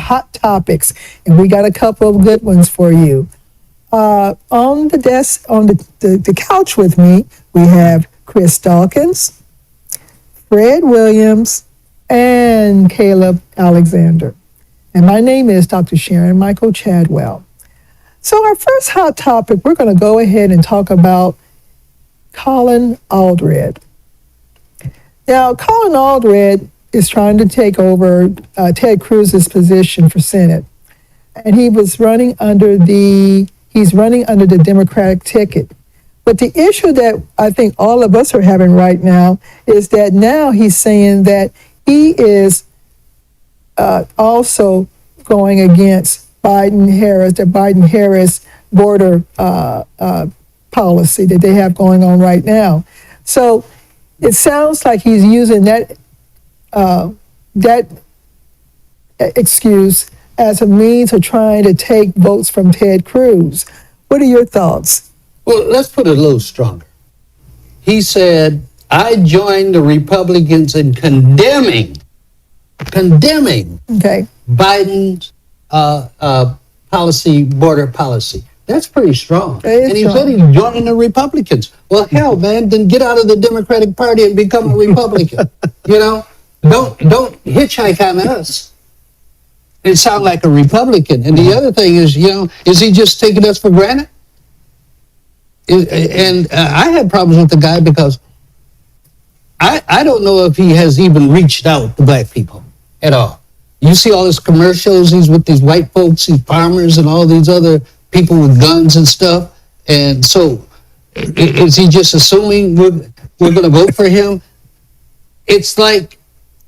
hot topics, and we got a couple of good ones for you. On the desk, on the couch with me, we have Chris Dawkins, Fred Williams, and Caleb Alexander. And my name is Dr. Sharon Michael Chadwell. So our first hot topic, we're going to go ahead and talk about Colin Allred. Now, Colin Allred is trying to take over Ted Cruz's position for Senate. And he's running under the Democratic ticket. But the issue that I think all of us are having right now is that now he's saying that he is also going against the Biden-Harris border policy that they have going on right now. So it sounds like he's using that excuse as a means of trying to take votes from Ted Cruz. What are your thoughts? Well, let's put it a little stronger. He said, I joined the Republicans in condemning Biden's border policy. That's pretty strong. And he said he's joining the Republicans. Well, hell, man, then get out of the Democratic Party and become a Republican. Don't hitchhike on us and sound like a Republican. And the other thing is, is he just taking us for granted? And I had problems with the guy because I don't know if he has even reached out to black people at all. You see all his commercials, he's with these white folks, these farmers and all these other people with guns and stuff. And so is he just assuming we're going to vote for him? It's like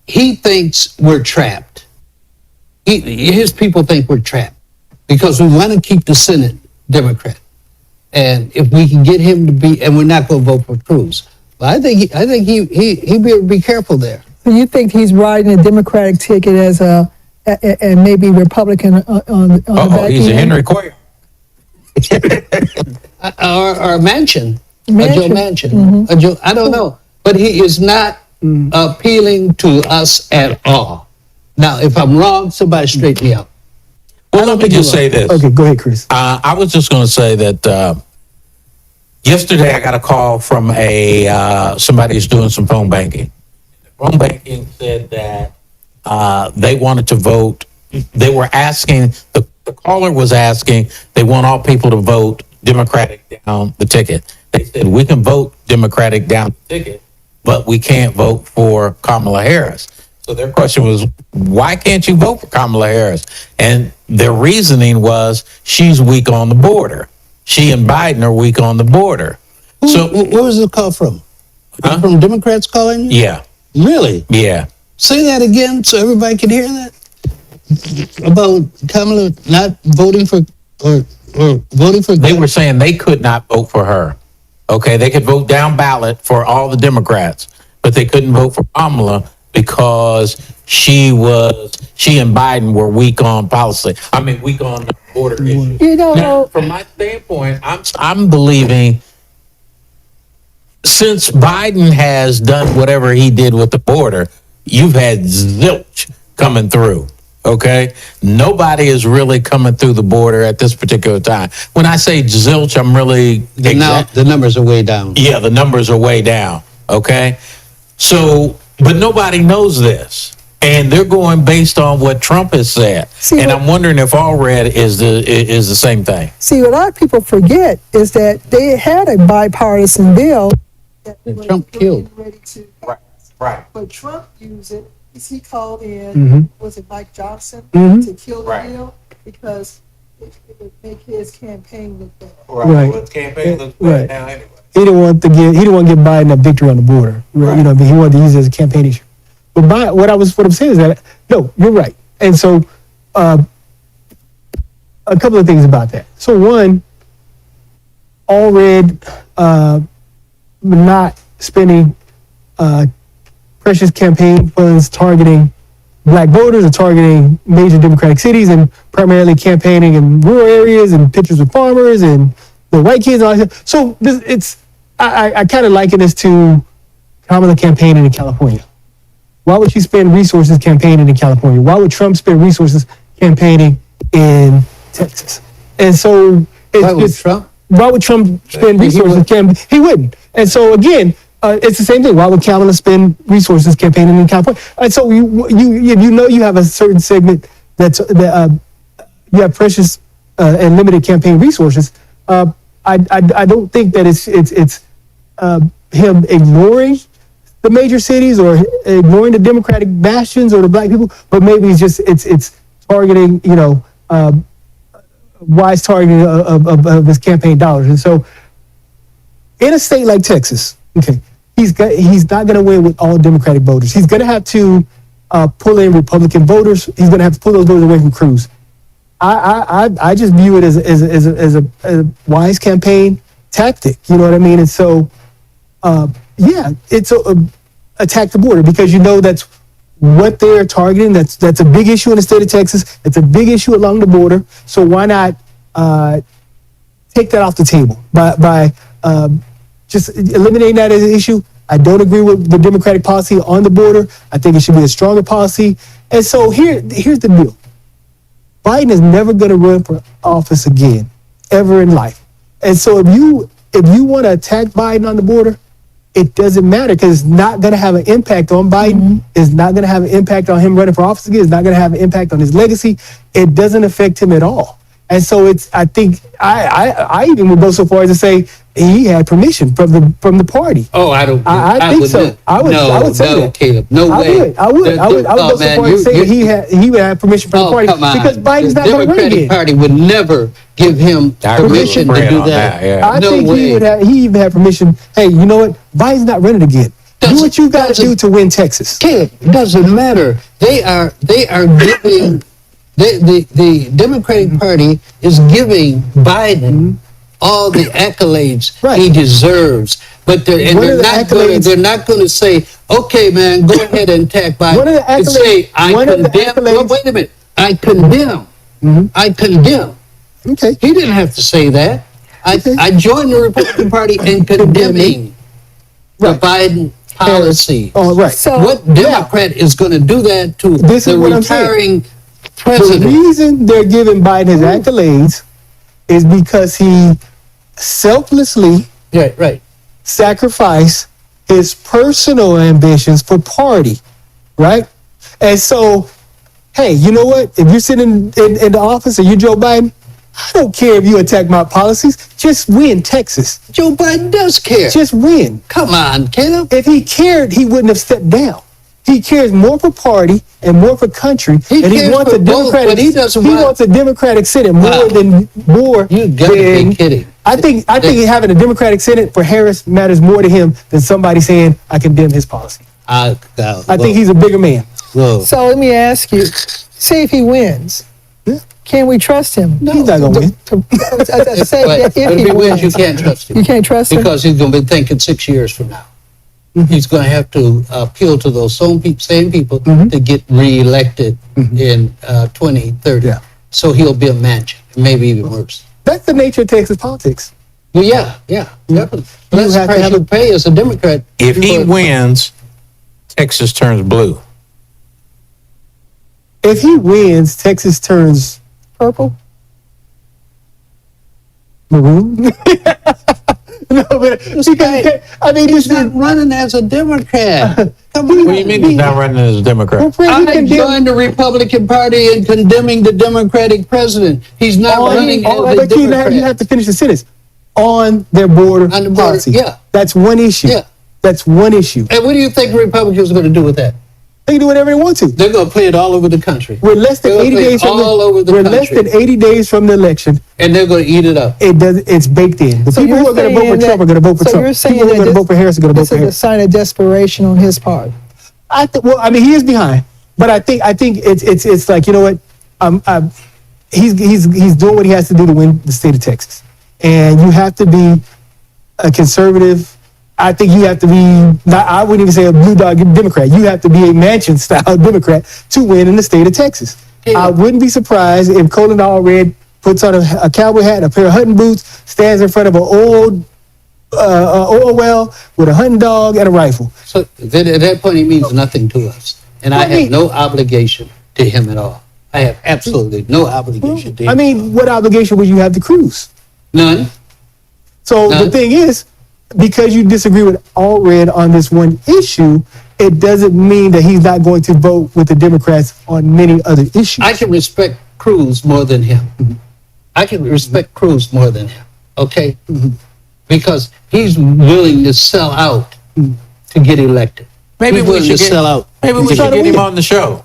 he thinks we're trapped. His people think we're trapped because we want to keep the Senate Democrat. And if we can get him to be, and we're not going to vote for Cruz. But I think he be careful there. So you think he's riding a Democratic ticket as and maybe Republican on the back he's end? a Henry Quayle. or Manchin. Manchin. Joe Manchin. Mm-hmm. I don't know. But he is not appealing to us at all. Now, if I'm wrong, somebody straighten me out. Well, let me just say this. Okay, go ahead, Chris. I was just going to say that yesterday I got a call from somebody who's doing some phone banking. Phone banking said that they wanted to vote. They were asking, the caller was asking, they want all people to vote Democratic down the ticket. They said, we can vote Democratic down the ticket, but we can't vote for Kamala Harris. So their question was, why can't you vote for Kamala Harris? And their reasoning was, she's weak on the border. She and Biden are weak on the border. So where was the call from? Huh? From Democrats calling you? Yeah. Really? Yeah. Say that again so everybody can hear that. About Kamala not voting for or voting for. They were saying they could not vote for her. Okay, they could vote down ballot for all the Democrats, but they couldn't vote for Kamala because she and Biden were weak on policy. I mean, weak on the border issue. Now, from my standpoint, I'm believing since Biden has done whatever he did with the border, you've had zilch coming through. Okay, nobody is really coming through the border at this particular time. When I say zilch, I'm really the numbers are way down. Yeah, the numbers are way down. Okay, so but nobody knows this, and they're going based on what Trump has said. I'm wondering if Allred is the same thing. See, what a lot of people forget is that they had a bipartisan bill that Trump killed. Right. But Trump used it. He called in, was it Mike Johnson, to kill the bill because it would make his campaign look better. Right. Well, his campaign looks better now anyway. He didn't want to give Biden a victory on the border. Right. He wanted to use it as a campaign issue. But what I'm saying is that no, you're right. And so a couple of things about that. So one, Allred not spending precious campaign funds targeting black voters or targeting major Democratic cities and primarily campaigning in rural areas and pictures with farmers and the white kids and all that. So I kind of liken this to Kamala campaigning in California. Why would she spend resources campaigning in California? Why would Trump spend resources campaigning in Texas. And so Why would Trump? Why would Trump spend resources? He wouldn't. And so again, it's the same thing. Why would Kamala spend resources campaigning in California? And so you have a certain segment you have precious and limited campaign resources. I don't think that it's him ignoring the major cities or ignoring the Democratic bastions or the black people, but maybe it's targeting, wise targeting of his campaign dollars. And so in a state like Texas, okay, he's not going to win with all Democratic voters. He's going to have to pull in Republican voters. He's going to have to pull those voters away from Cruz. I just view it as a wise campaign tactic. You know what I mean? And so, it's attack the border, because that's what they're targeting. That's a big issue in the state of Texas. It's a big issue along the border. So why not take that off the table by just eliminating that as an issue? I don't agree with the Democratic policy on the border. I think it should be a stronger policy. And so here's the deal. Biden is never going to run for office again, ever in life. And so if you want to attack Biden on the border, it doesn't matter, because it's not going to have an impact on Biden. Mm-hmm. It's not going to have an impact on him running for office again. It's not going to have an impact on his legacy. It doesn't affect him at all. And so I think I even would go so far as to say he had permission from the party. Oh, I don't. I think so. I would say that. Caleb, no way. I would go so far as to say he would have permission from the party, because Biden's not going to run again. The Democratic Party would never give him permission to do that. I think he even had permission. Hey, you know what? Biden's not running again. Do what you got to do to win Texas. Caleb, it doesn't matter. They are giving. The Democratic Party is giving Biden all the accolades he deserves, but they're not going to say, "Okay, man, go ahead and attack Biden." And say, "I condemn." Oh, wait a minute, I condemn. Mm-hmm. I condemn. Okay, he didn't have to say that. I joined the Republican Party in condemning the Biden policy. Oh, right. So what Democrat is going to do that to the retiring president? The reason they're giving Biden his accolades is because he selflessly sacrificed his personal ambitions for party, right? And so, hey, you know what? If you're sitting in the office and you're Joe Biden, I don't care if you attack my policies. Just win Texas. Joe Biden does care. Just win. Come on, Caleb. If he cared, he wouldn't have stepped down. He cares more for party and more for country, and he wants a Democratic. But he wants a Democratic Senate more than. You gotta be kidding! I think having a Democratic Senate for Harris matters more to him than somebody saying I condemn his policy. I think he's a bigger man. Whoa. So let me ask you: say if he wins, can we trust him? No, he's not gonna win. If he wins, you can't trust him. You can't trust him because he's gonna be thinking 6 years from now. He's going to have to appeal to those same people to get reelected in 2030. Yeah. So he'll be a mansion, maybe even worse. That's the nature of Texas politics. Well, yeah, definitely. That's the price you pay as a Democrat. If he wins, Texas turns blue. If he wins, Texas turns purple, maroon. No, but he's not running as a Democrat. Come on. What do you mean he's not running as a Democrat? I joined the Republican Party in condemning the Democratic president. He's not running as a Democrat. You have to finish the sentence. On their border policy. Yeah. That's one issue. Yeah. That's one issue. And what do you think the Republicans are going to do with that? They can do whatever they want to. They're going to play it all over the country. We're less than 80 days from less than 80 days from the election, and they're going to eat it up. It's baked in. The people who are going to vote for Trump are going to vote for Trump. You're saying people who are going to vote for Harris are going to vote for Harris. This is a sign of desperation on his part. He is behind, but I think it's like, you know what? He's doing what he has to do to win the state of Texas, and you have to be a conservative. I think you have to be, I wouldn't even say a blue dog Democrat. You have to be a mansion-style Democrat to win in the state of Texas. Yeah. I wouldn't be surprised if Colin Allred puts on a cowboy hat and a pair of hunting boots, stands in front of an oil well with a hunting dog and a rifle. So at that point, he means nothing to us. And I have no obligation to him at all. I have absolutely no obligation to him. I mean, what obligation would you have to Cruz? None. So None. the thing is, because you disagree with Allred on this one issue, it doesn't mean that he's not going to vote with the Democrats on many other issues. I can respect Cruz more than him. I can respect Cruz more than him. Okay? Because he's willing to sell out to get elected. Maybe He's we willing should to get, sell out. maybe we should get him on the show.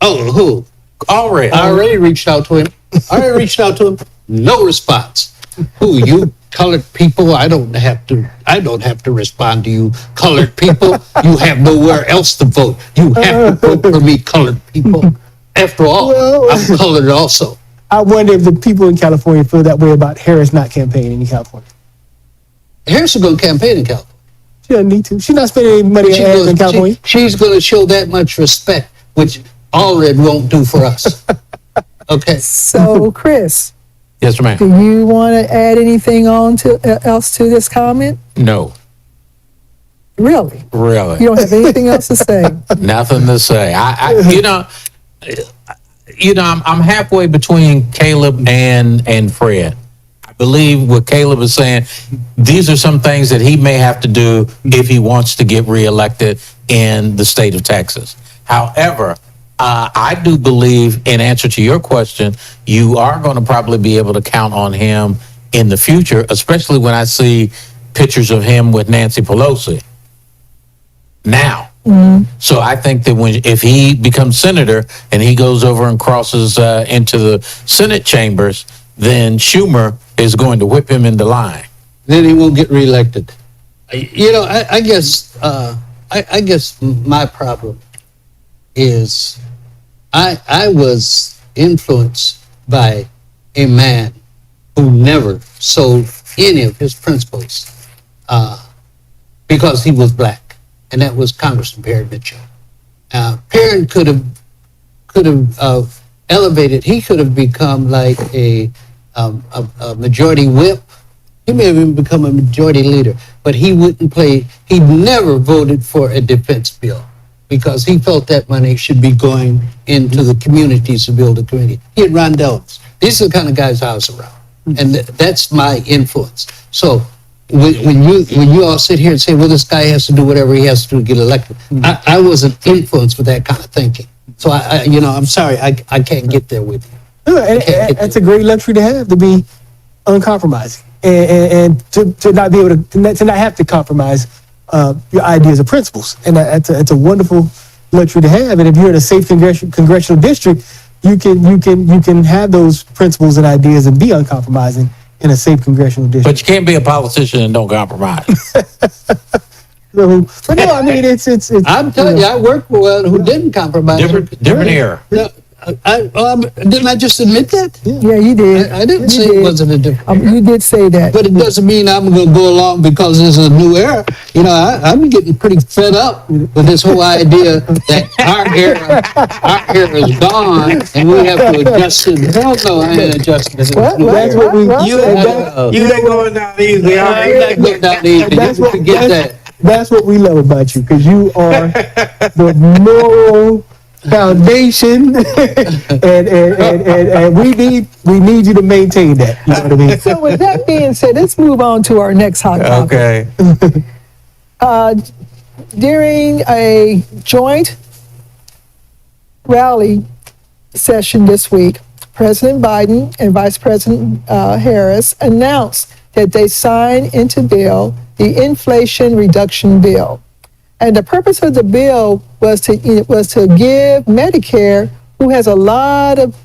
Oh, who? Allred. I already reached out to him. No response. Who, you colored people? I don't have to respond to you colored people. You have nowhere else to vote. You have to vote for me, colored people. After all, Well- I'm colored also. I wonder if the people in California feel that way about Harris not campaigning in California. Harris is going to campaign in California. She doesn't need to. She's not spending any money on ads in California. She's going to show that much respect, which Allred won't do for us. Okay. So, Chris, Yes, do ma'am. you want to add anything on to else to this comment? No, Really? You really. don't have anything else to say? Nothing to say. I'm halfway between Caleb and Fred. I believe what Caleb is saying, these are some things that he may have to do if he wants to get reelected in the state of Texas. However, I do believe, in answer to your question, you are going to probably be able to count on him in the future, especially when I see pictures of him with Nancy Pelosi now. So I think that if he becomes senator and he goes over and crosses into the Senate chambers, then Schumer is going to whip him into line. Then he won't get reelected. I guess my problem is I was influenced by a man who never sold any of his principles because he was black, and that was Congressman Perry Mitchell. Perry could have elevated. He could have become like a majority whip. He may have even become a majority leader, but he wouldn't play. He never voted for a defense bill because he felt that money should be going into the communities to build a community. He had Rondell's. These are the kind of guys I was around, and that's my influence. So when you all sit here and say, well, this guy has to do whatever he has to do to get elected, I wasn't influenced with that kind of thinking. So I'm sorry, I can't get there with you. No, and it's a great luxury to have, to be uncompromising and to not be able to not have to compromise your ideas or principles, and it's a wonderful luxury to have. And if you're in a safe congressional district, you can have those principles and ideas and be uncompromising in a safe congressional district. But you can't be a politician and don't compromise. So, but no, I mean it's. I'm telling you, I worked with one who didn't compromise. Different era. No, didn't I just admit that? Yeah, you did. I didn't You say did. it wasn't a different era. You did say that. But it doesn't mean I'm going to go along because this is a new era. I'm getting pretty fed up with this whole idea that our era is gone and we have to adjust it. Hell no, I ain't adjusting it. What? That's what we. What? You ain't going down easy. I'm not going down easy. You That's what- forget that. That's what we love about you, because you are the moral foundation, and we need you to maintain that. You know what I mean? So with that being said, let's move on to our next hot topic. Okay. During a joint rally session this week, President Biden and Vice President Harris announced that they signed into bill the Inflation Reduction Bill. And the purpose of the bill was to give Medicare, who has a lot of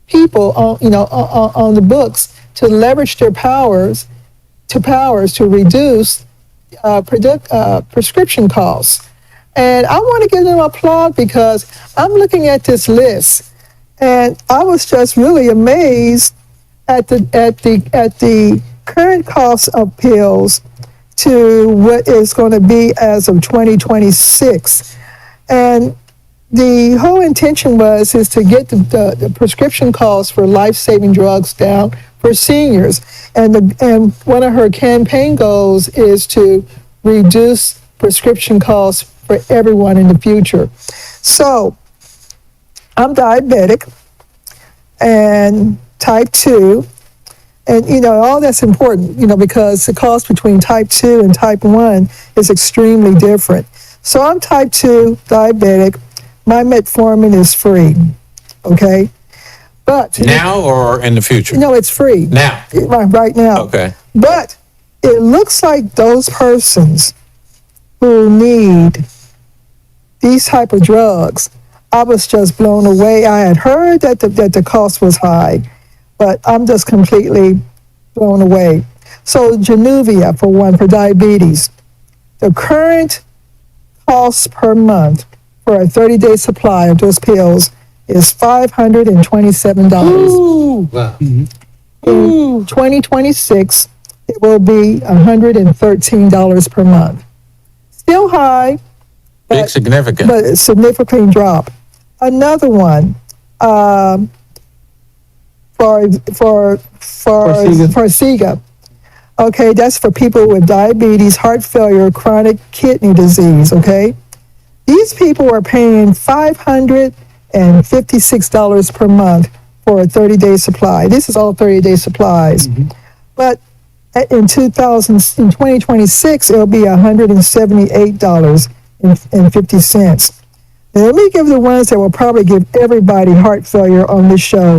people on the books, to leverage their powers to reduce prescription costs. And I want to give them a plug because I'm looking at this list, and I was just really amazed at the current cost of pills to what is going to be as of 2026. And the whole intention is to get the prescription costs for life-saving drugs down for seniors. And one of her campaign goals is to reduce prescription costs for everyone in the future. So I'm diabetic and type 2. And, all that's important, because the cost between type 2 and type 1 is extremely different. So I'm type 2 diabetic. My metformin is free, okay? But Now or in the future? no, it's free. Now. Right now. Okay. But it looks like those persons who need these type of drugs, I was just blown away. I had heard that the cost was high, but I'm just completely blown away. So Januvia, for one, for diabetes, the current cost per month for a 30-day supply of those pills is $527. Wow. In 2026, it will be $113 per month. Still high, Big significant. but a significant drop. Another one, Farxiga. Okay, that's for people with diabetes, heart failure, chronic kidney disease. Okay, these people are paying $556 per month for a 30-day supply. This is all 30-day supplies, but in 2026, it'll be $178.50. Now, let me give the ones that will probably give everybody heart failure on this show,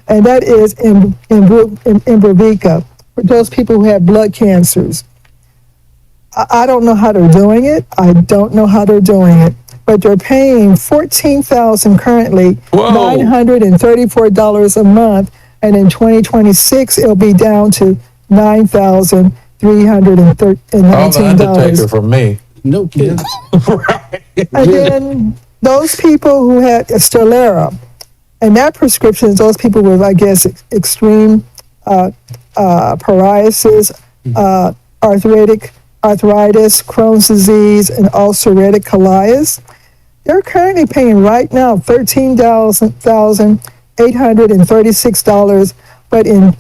and that is Imbruvica, for those people who have blood cancers. I don't know how they're doing it. But they're paying $14,000 currently, Whoa. $934 a month, and in 2026 it'll be down to $9,319. All the undertaker from me. No kidding. And then those people who had Stelara, and that prescription is those people with, I guess, extreme psoriasis, arthritis, Crohn's disease, and ulcerative colitis. They're currently paying right now $13,836, but in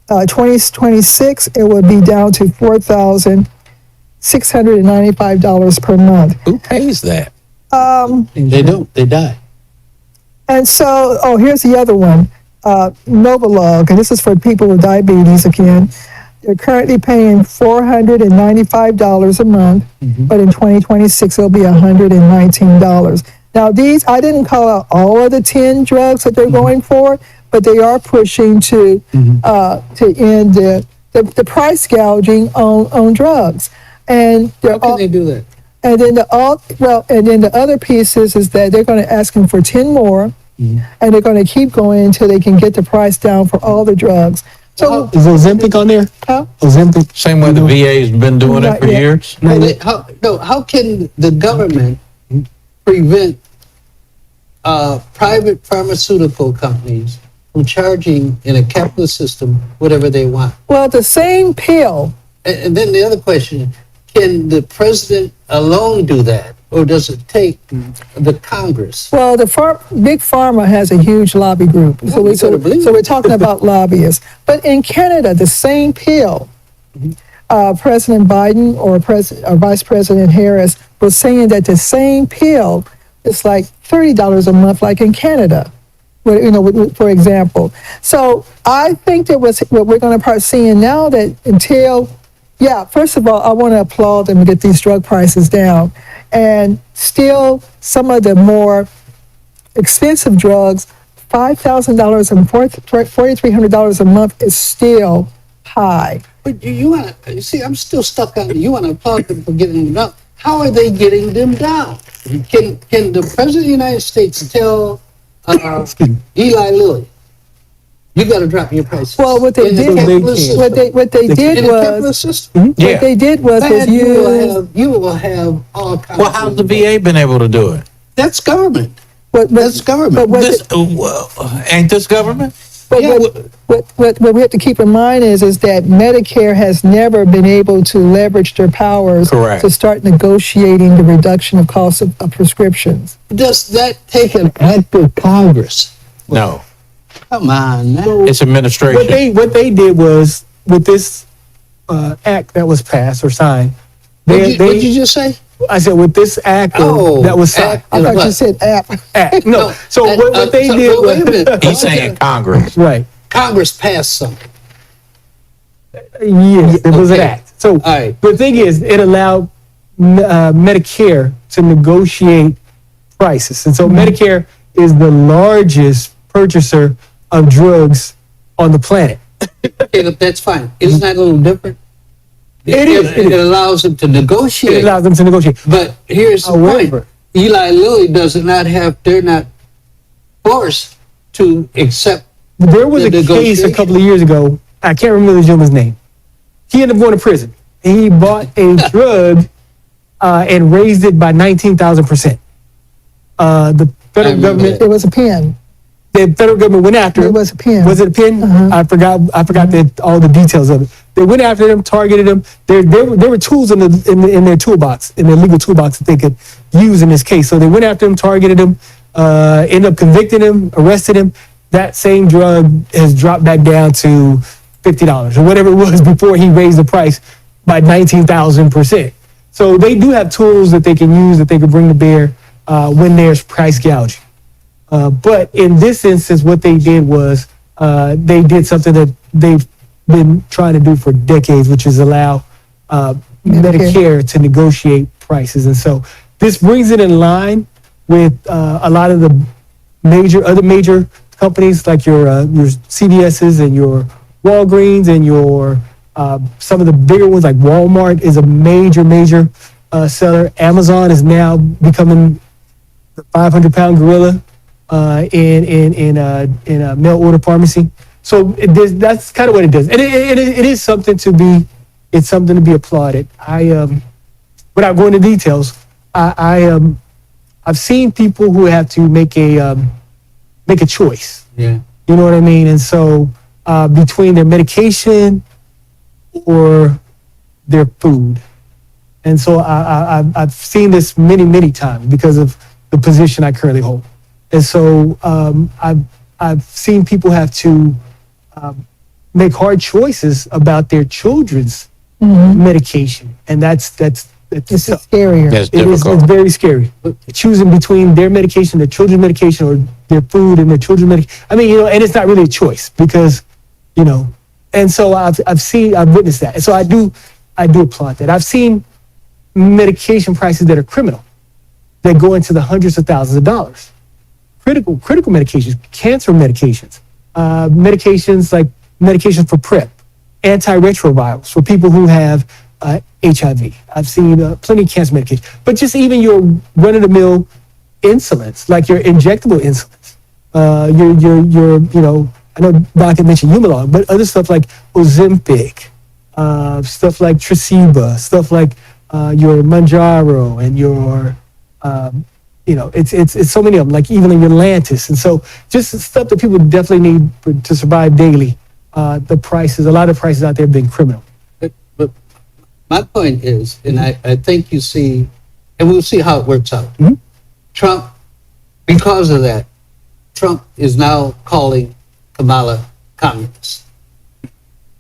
2026 it will be down to $4,695 per month. Who pays that? They don't. They die. And so, here's the other one, Novolog, and this is for people with diabetes again. They're currently paying $495 a month, but in 2026 it'll be $119. Now these, I didn't call out all of the 10 drugs that they're going for, but they are pushing to end the price gouging on drugs. And How can they do that? and then the other piece is that they're going to ask them for 10 more, and they're going to keep going until they can get the price down for all the drugs. So, Is Ozempic on there? huh? Ozempic. Same way the VA's been doing it Not for yet. years. How can the government prevent private pharmaceutical companies from charging in a capitalist system whatever they want? Well, the same pill. And then the other question, can the president alone do that? Or does it take the Congress? Well, Big Pharma has a huge lobby group. So we're talking about lobbyists. But in Canada, the same pill, President Biden or Vice President Harris was saying that the same pill is like $30 a month, like in Canada, for example. So I think that what we're going to start seeing now that first of all, I want to applaud them to get these drug prices down. And still, some of the more expensive drugs, $5,000 and $4,300 a month is still high. But you want to see? I'm still stuck on. You want to applaud them for getting them down? How are they getting them down? Can the president of the United States tell Eli Lilly, you got to drop your prices? Well, what they did was you will have all kinds. Well, how's the VA been able to do it? That's government. That's That's government. Ain't this government? What we have to keep in mind is that Medicare has never been able to leverage their powers Correct. to start negotiating the reduction of costs of prescriptions. Does that take an act of Congress? No. Come on, man. It's administration. What they did was, with this act that was passed or signed, What'd you just say? I said with this act that was signed. I thought you What? said app. Act. No. So what they did wait a was minute. He's saying Congress. right. Congress passed something. Yes, it was an Okay. act. So right. the thing is, it allowed Medicare to negotiate prices, and so Medicare is the largest purchaser of drugs on the planet. Caleb, that's fine. Isn't that a little different? It is. It allows them to It negotiate. allows them to negotiate. But here's the However- point. Eli Lilly does not have, they're not forced to accept. There was The a case a negotiation. couple of years ago. I can't remember the gentleman's name. He ended up going to prison. He bought a drug and raised it by 19,000%. The federal remember government, It was a pen. the federal government went after him. It was a pen. Was it a pin? I forgot all the details of it. They went after him, targeted him. There were tools in their toolbox, in their legal toolbox that they could use in this case. So they went after him, targeted him, ended up convicting him, arrested him. That same drug has dropped back down to $50 or whatever it was before he raised the price by 19,000%. So they do have tools that they can use, that they can bring to bear when there's price gouging. But in this instance, what they did was they did something that they've been trying to do for decades, which is allow Medicare to negotiate prices. And so this brings it in line with a lot of the other major companies like your CVS's and your Walgreens and your some of the bigger ones like Walmart is a major seller. Amazon is now becoming the 500-pound gorilla in a mail order pharmacy. So that's kind of what it does, and it is something to be applauded. Without going into details, I've seen people who have to make a choice. Yeah. You know what I mean? And so between their medication or their food. And so I've seen this many times because of the position I currently hold. And so I've seen people have to make hard choices about their children's medication. And that's It's tough. scarier. That's It is, difficult. it's very scary. Choosing between their medication, their children's medication, or their food and their children's medication. I mean, and it's not really a choice because, and so I've witnessed that. And so I do applaud that. I've seen medication prices that are criminal, that go into the hundreds of thousands of dollars. Critical medications, cancer medications, medications like medications for PrEP, antiretrovirals for people who have HIV. I've seen plenty of cancer medication, but just even your run-of-the-mill insulins, like your injectable insulins, I know Doc had mentioned Humalog, but other stuff like Ozempic, stuff like Tresiba, stuff like your Manjaro and your, it's so many of them, like even your Lantus. And so just stuff that people definitely need to survive daily. A lot of prices out there have been criminal. But my point is, and I think you see, and we'll see how it works out. Trump, because of that, Trump is now calling Kamala communist.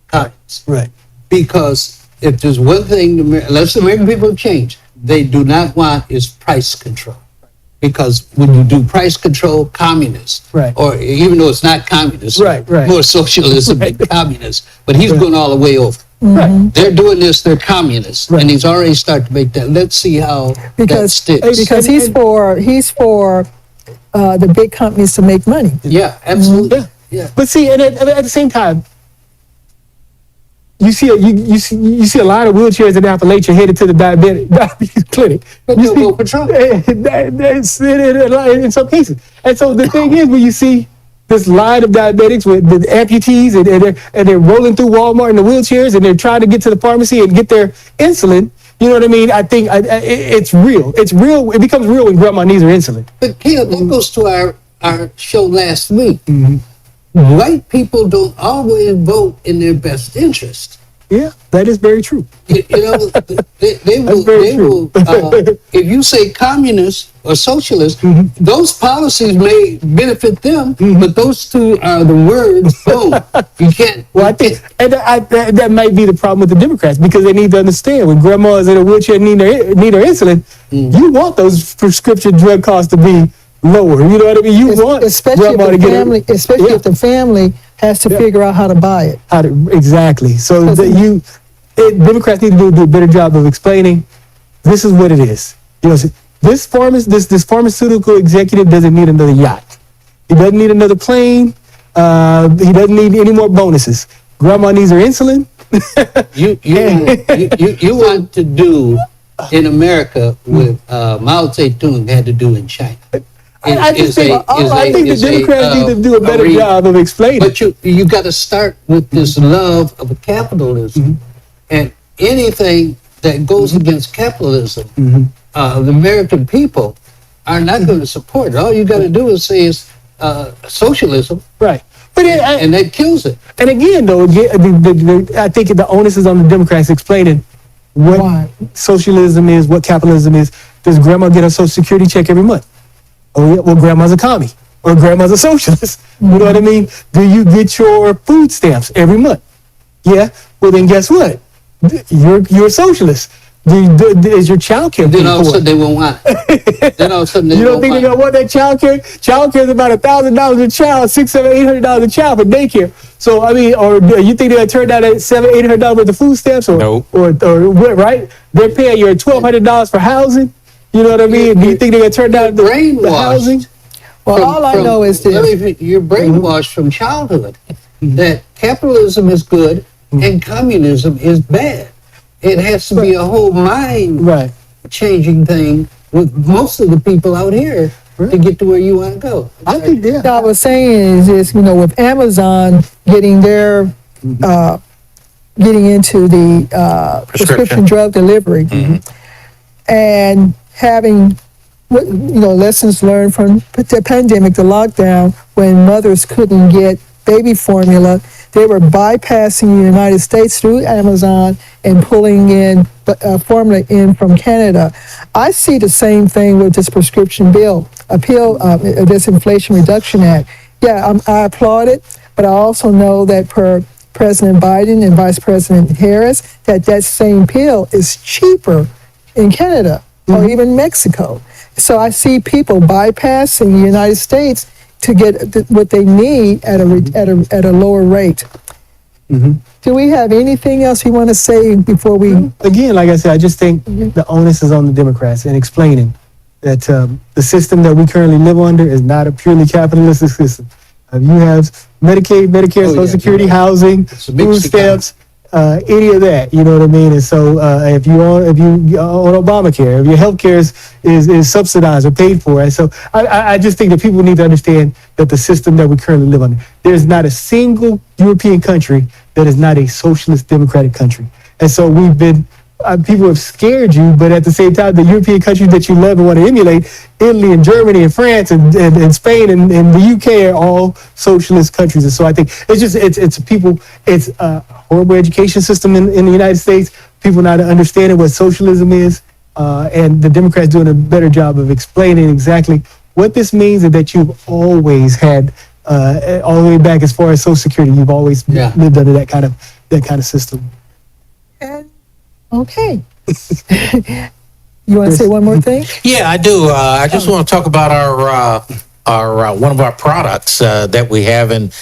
Communist. Right. Because if there's one thing, unless the American people have changed, they do not want is price control. Because when you do price control, communist, Right. or even though it's not communist, Right. more socialism than communist, but he's Right. going all the way over. Right. They're doing this, they're communists, Right. and he's already started to make that. Let's see how that Because sticks. because he's for the big companies to make money. Yeah, absolutely. Yeah. But see, and at the same time, you see a lot of wheelchairs in Appalachia headed to the diabetes clinic. But You they'll see- vote for Trump. That's in some cases. And so the thing is, when you see this line of diabetics with the amputees and they're rolling through Walmart in the wheelchairs and they're trying to get to the pharmacy and get their insulin, you know what I mean? I think it's real. It's real. It becomes real when grandma needs her insulin. But Caleb, that goes to our show last week. White people don't always vote in their best interest. Yeah, that is very true. You know, they will. very They will. If you say communist or socialist, those policies may benefit them, but those two are the words. Boom. You can't. Well, I think and that might be the problem with the Democrats because they need to understand when grandma is in a wheelchair and need her insulin, you want those prescription drug costs to be lower. You know what I mean? You want especially grandma if to the get family, especially yeah. if the family has to figure out how to buy it. Exactly. So Democrats need to do a better job of explaining. This is what it is. You know, this pharmaceutical executive doesn't need another yacht. He doesn't need another plane. He doesn't need any more bonuses. Grandma needs her insulin. You want to do in America with Mao Zedong had to do in China. I think the Democrats need to do a better job of explaining. But you got to start with this love of capitalism, and anything that goes against capitalism, the American people are not going to support it. All you got to do is say is socialism, right? But and that kills it. And again, though, I think the onus is on the Democrats explaining what socialism is, what capitalism is. Does grandma get a Social Security check every month? Oh, yeah, well, grandma's a commie or grandma's a socialist. You know what I mean? Do you get your food stamps every month? Yeah. Well, then guess what? You're a socialist. Is your child care paid Then all of a for? sudden they won't want it. Then all of a sudden they You don't won't think they're gonna want that child care? Child care is about $1,000 a child, $600, $800 a child for daycare. So I mean, or you think they're gonna turn down that $700, $800 worth of food stamps, or Nope. or what? Right? They're paying you $1,200 for housing. You know what I mean? Do you think they're gonna turn down the housing? Well, all I know is this. You're brainwashed from childhood that capitalism is good and communism is bad. It has to be a whole mind Right. changing thing with most of the people out here to get to where you want to go. I think What I was saying is, with Amazon getting their, getting into the prescription drug delivery and having, lessons learned from the pandemic, the lockdown, when mothers couldn't get baby formula, they were bypassing the United States through Amazon and pulling in formula in from Canada. I see the same thing with this prescription bill, this Inflation Reduction Act. Yeah, I applaud it, but I also know that per President Biden and Vice President Harris, that same pill is cheaper in Canada or even Mexico. So I see people bypassing the United States to get what they need at a lower rate. Do we have anything else we want to say before we? Again, like I said, I just think the onus is on the Democrats in explaining that the system that we currently live under is not a purely capitalistic system. You have Medicaid, Medicare, Social Security, housing, food stamps, any of that. You know what I mean? And so if you on Obamacare, if your health care is subsidized or paid for, and so I just think that people need to understand that the system that we currently live under, there's not a single European country that is not a socialist democratic country. And so we've been, people have scared you, but at the same time, the European countries that you love and want to emulate, Italy and Germany and France and Spain and the UK are all socialist countries. And so I think it's a horrible education system in the United States. People not understanding what socialism is, and the Democrats doing a better job of explaining exactly what this means, and that you've always had, all the way back as far as Social Security, you've always lived under that kind of system. Okay. You want to say one more thing? Yeah, I do. I just want to talk about our one of our products that we have, and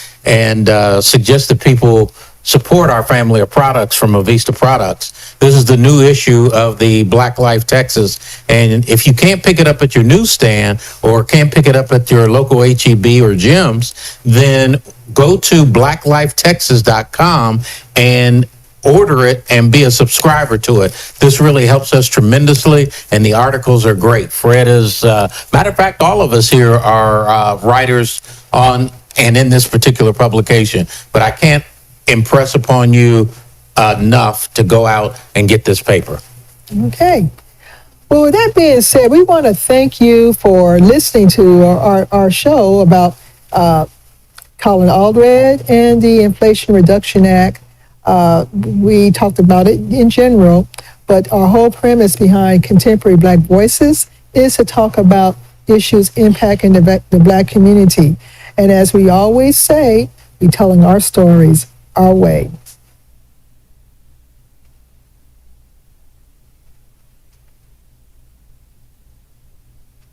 suggest that people support our family of products from Avista Products. This is the new issue of the Black Life Texas, and if you can't pick it up at your newsstand or can't pick it up at your local HEB or gyms, then go to blacklifetexas.com and order it and be a subscriber to it. This really helps us tremendously, and the articles are great. Fred is, matter of fact, all of us here are writers on and in this particular publication, but I can't impress upon you enough to go out and get this paper. Okay. Well, with that being said, we want to thank you for listening to our show about Colin Allred and the Inflation Reduction Act. We talked about it in general, but our whole premise behind Contemporary Black Voices is to talk about issues impacting the Black community. And as we always say, we're telling our stories our way.